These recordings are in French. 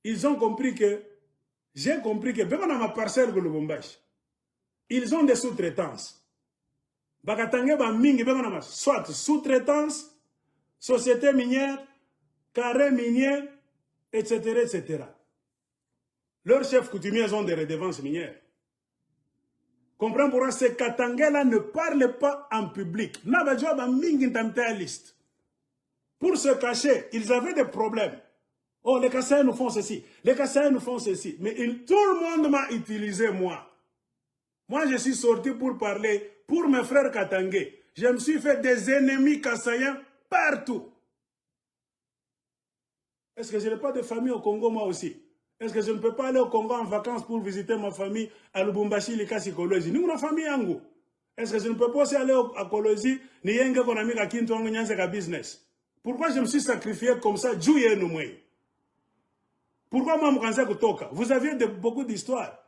ils ont compris que, j'ai compris que, même dans ma parcelle de Lubumbashi, ils ont des sous-traitances. Bakatangé ba mingi, soit sous-traitance, société minière, carré minier, etc., etc. Leurs chefs coutumiers ont des redevances minières. Comprends pourquoi ces Katangais-là ne parlent pas en public. Pour se cacher, ils avaient des problèmes. Oh, les Kassaïens nous font ceci, les Kassaïens nous font ceci. Mais tout le monde m'a utilisé, moi. Moi, je suis sorti pour parler pour mes frères Katangais. Je me suis fait des ennemis Kassaïens partout. Est-ce que je n'ai pas de famille au Congo, moi aussi? Est-ce que je ne peux pas aller au Congo en vacances pour visiter ma famille à Lubumbashi, Likasi, Kolosi? Nous, on famille Ango. Est-ce que je ne peux pas aussi aller à Kolosi, ni Yenge, qu'on a mis à Kintongo, Nyanseka business? Pourquoi je me suis sacrifié comme ça, Djouye Noumoué? Pourquoi moi, Moukansa Kutoka? Vous aviez beaucoup d'histoires.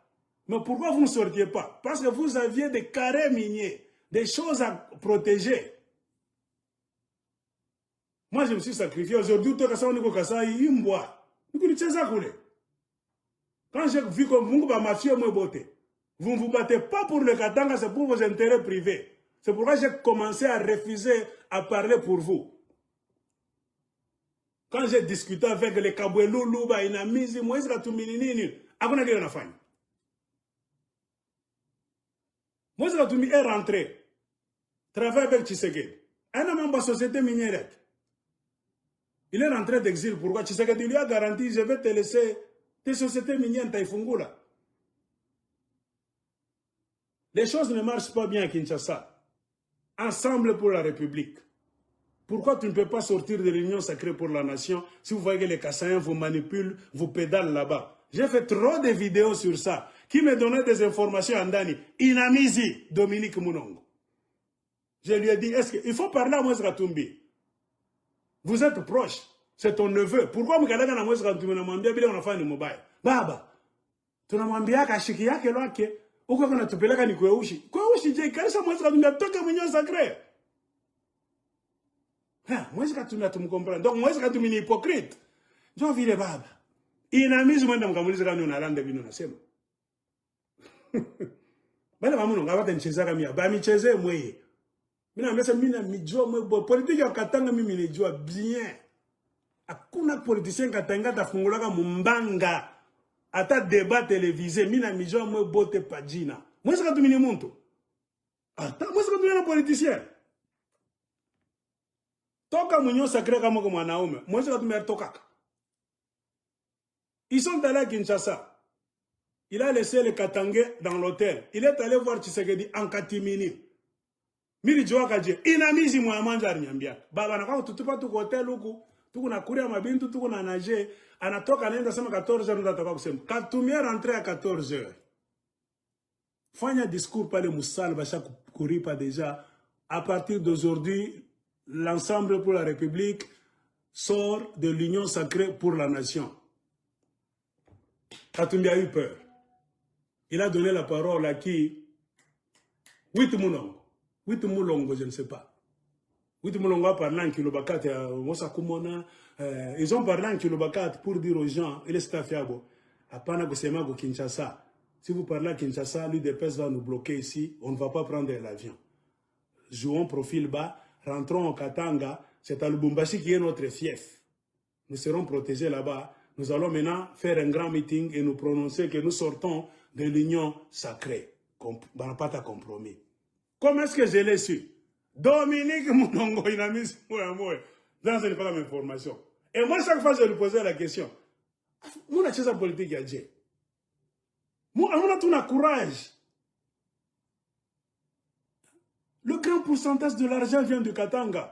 Mais pourquoi vous ne sortiez pas? Parce que vous aviez des carrés miniers, des choses à protéger. Moi, je me suis sacrifié. Aujourd'hui, tout ça, on est Kasa, il me boit. Quand j'ai vu que vous ma fille me beauté, vous ne vous battez pas pour le Katanga, c'est pour vos intérêts privés. C'est pourquoi j'ai commencé à refuser à parler pour vous. Quand j'ai discuté avec les Kabouelou, Inamizi, Moïse Katumini, avant de la fin. Moïse Katumini est rentré, travaille avec Tshisekedi. Un homme de la société minière. Il est rentré d'exil. Pourquoi? Tshisekedi lui a garanti, je vais te laisser tes sociétés minières, Taïfungula. Les choses ne marchent pas bien à Kinshasa. Ensemble pour la République. Pourquoi tu ne peux pas sortir de l'Union sacrée pour la nation si vous voyez que les Kassaïens vous manipulent, vous pédalent là-bas? J'ai fait trop de vidéos sur ça. Qui me donnait des informations en Dani? Inamizi, Dominique Mounongo. Je lui ai dit, est-ce qu'il faut parler à Moïse Katumbi? Vous êtes proche. C'est ton neveu. Pourquoi vous avez dit à Moïse Katumbi on a fait un mobile? Baba, tu n'as pas dit que ou qu'on a tupé là, Kweushi. Kweushi, j'ai carré ça, Moïse Katumbi a toqué l'Union sacrée. Moïse Katumbi, tu me comprends. Donc, Moïse Katumbi est hypocrite. J'ai envie de Baba. Il n'a mis moi dans Moïse Katumbi, on a rendu vino na sema. Bala mamu nga wata ncheza kamia. Ba mi cheze mwe. Mina mesa mina mijua mwe bo. Politique ya Katanga mimi nijua bien. Hakuna politicien Katanga tafungulaka mumbanga. Ata débat télévisé. Mina mijua mwe bote pajina. Moïse Katumbi ni muntu. Ata Moïse Katumbi ni politicien. Toka Union sacrée kama kwa mwanaume. Moïse Katumbi atokaka. Ils sont allés à Kinshasa. Il a laissé les Katangais dans l'hôtel. Il est allé voir Tshisekedi en Katimini. Miri Joa Kadje. Inamizi Mouamanja Nyambia. Baba na kwa tutupa tuko hotel huku. Tuko na kuria mabintu, tuko na nage. Anatoka anaenda sema 14 heures ndataka kusema. Katumbi est rentré à 14 heures. Fanya discours pale Moussal Bacha Kouripa déjà. À partir d'aujourd'hui, l'ensemble pour la République sort de l'Union sacrée pour la nation. Katumbi a eu peur. Il a donné la parole à qui? Witmoulongo. Witmoulongo, je ne sais pas. Witmoulongo a parlé en kilobakat. Ils ont parlé en kilobakat pour dire aux gens, il est staffiabo. Apana Gosema go Kinshasa. Si vous parlez à Kinshasa, l'UDPS va nous bloquer ici. On ne va pas prendre l'avion. Jouons profil bas. Rentrons au Katanga. C'est à Lubumbashi qui est notre fief. Nous serons protégés là-bas. Nous allons maintenant faire un grand meeting et nous prononcer que nous sortons de l'union sacrée. Pas de compromis. Comment est-ce que je l'ai su? Dominique Mounongo, il a mis dans une pas information. Et moi, chaque fois, je lui posais la question. Nous, on a chose politique à dire. Nous, on a tout le courage. Le grand pourcentage de l'argent vient du Katanga.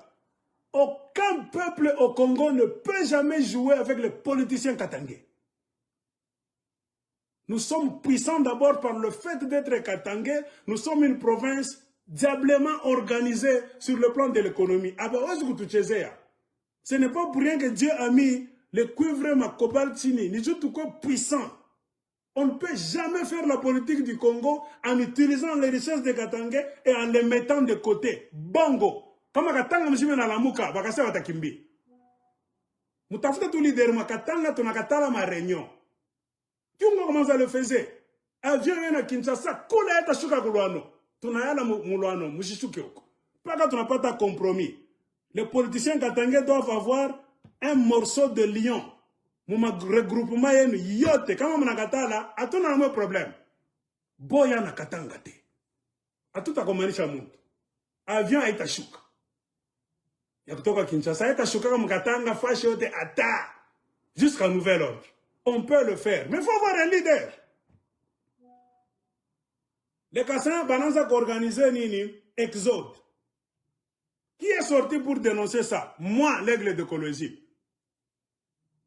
Aucun peuple au Congo ne peut jamais jouer avec les politiciens katangais. Nous sommes puissants d'abord par le fait d'être katangais. Nous sommes une province diablement organisée sur le plan de l'économie. Ce n'est pas pour rien que Dieu a mis le cuivre ma cobaltini. Nous sommes tout puissants. On ne peut jamais faire la politique du Congo en utilisant les richesses des Katangais et en les mettant de côté. Bongo. Comme Katanga mjime na lamuka, bakase watakimbi. Moutafuta tout leader, Makatanga, Tonakatala, ma réunion. Tu vois comment ça le faisait? Avion yana Kinshasa, Kola eta shuka kulwano. Tunayala mulwano, mushishuke oko. Paka tunapata compromis. Les politiciens katangais doivent avoir un morceau de lion. Mon regroupement yenu yote. Kama mnakatala, atuna na problème. Boya na katanga te. Atuta komanisha muntu. Avion eta shuka. Ya kutoka Kinshasa, eta shuka kama katanga, fashi yote ata. Jusqu'à nouvel ordre. On peut le faire. Mais il faut avoir un leader. Les Kassans Bananza organisé Nini, Exode. Qui est sorti pour dénoncer ça? Moi, l'aigle d'écologie.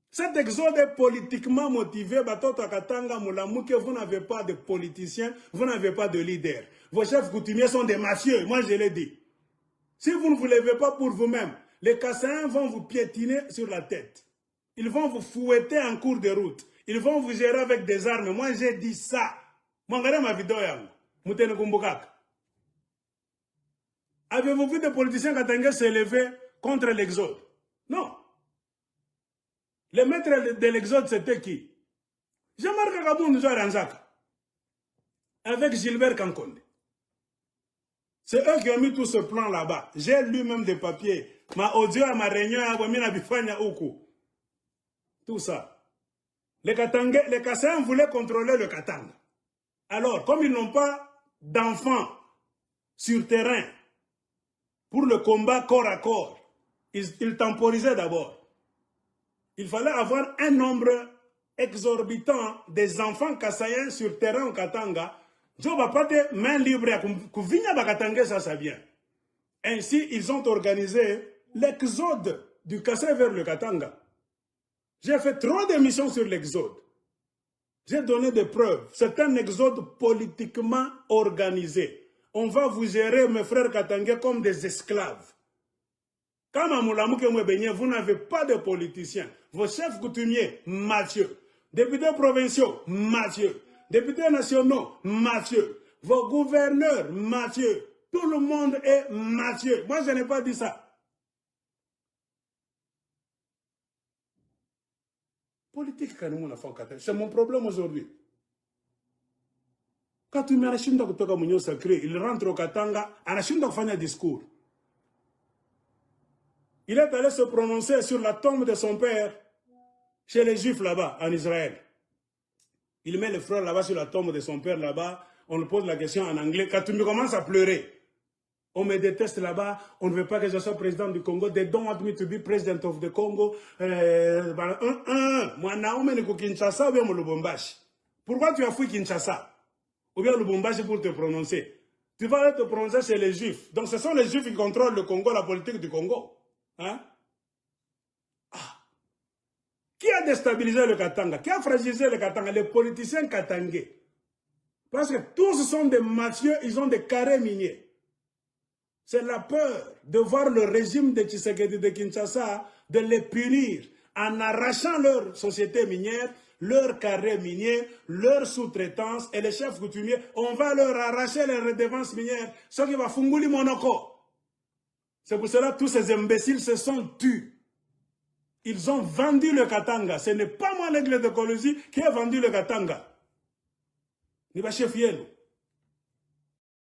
Cet exode est politiquement motivé. Batota Katanga Moulamouke, vous n'avez pas de politiciens, vous n'avez pas de leader. Vos chefs coutumiers sont des mafieux, moi je l'ai dit. Si vous ne vous levez pas pour vous-même, les Kassans vont vous piétiner sur la tête. Ils vont vous fouetter en cours de route. Ils vont vous gérer avec des armes. Moi, j'ai dit ça. Moi, regardez ma vidéo. Avez-vous vu des politiciens katangais s'élever contre l'exode? Non. Les maîtres de l'exode, c'était qui? Jean-Marc Kaboun Ranzaka. Avec Gilbert Kankonde. C'est eux qui ont mis tout ce plan là-bas. J'ai lu même des papiers. Ma audio à ma réunion à Wamina Bifanya Oku. Tout ça. Les Kassans voulaient contrôler le Katanga. Alors, comme ils n'ont pas d'enfants sur terrain pour le combat corps à corps, ils temporisaient d'abord. Il fallait avoir un nombre exorbitant des enfants kassaïens sur terrain au Katanga. Je ne vais pas te main libre à Kouvinya Bakatanga, ça vient. Ainsi, ils ont organisé l'exode du Kassai vers le Katanga. J'ai fait trop d'émissions sur l'exode. J'ai donné des preuves. C'est un exode politiquement organisé. On va vous gérer, mes frères katangais, comme des esclaves. Comme à Moulamouke Mouébénié, vous n'avez pas de politiciens. Vos chefs coutumiers, mafieux. Députés provinciaux, mafieux. Députés nationaux, mafieux. Vos gouverneurs, mafieux. Tout le monde est mafieux. Moi, je n'ai pas dit ça. Politique, c'est mon problème aujourd'hui. Quand tu me rachines dans sacré, il rentre au Katanga, en achine de faire un discours. Il est allé se prononcer sur la tombe de son père chez les Juifs là-bas, en Israël. Il met le frère là-bas sur la tombe de son père là-bas. On lui pose la question en anglais. Quand tu me commences à pleurer, on me déteste là-bas. On ne veut pas que je sois président du Congo. They don't want me to be president of the Congo. Moi, Naomi, je suis Kinshasa ou bien Lubumbashi. Pourquoi tu as fui Kinshasa? Ou bien Lubumbashi pour te prononcer? Tu vas aller te prononcer chez les Juifs. Donc ce sont les Juifs qui contrôlent le Congo, la politique du Congo. Hein? Ah. Qui a déstabilisé le Katanga? Qui a fragilisé le Katanga? Les politiciens katangais. Parce que tous sont des mafieux, ils ont des carrés miniers. C'est la peur de voir le régime de Tshisekedi de Kinshasa, de les punir en arrachant leur société minière, leurs carrés miniers, leurs sous-traitance et les chefs coutumiers. On va leur arracher les redevances minières. Ce qui va funguli monoko. C'est pour cela que tous ces imbéciles se sont tus. Ils ont vendu le Katanga. Ce n'est pas moi, l'aigle d'écologie, qui a vendu le Katanga. Ni pas chef Yelo.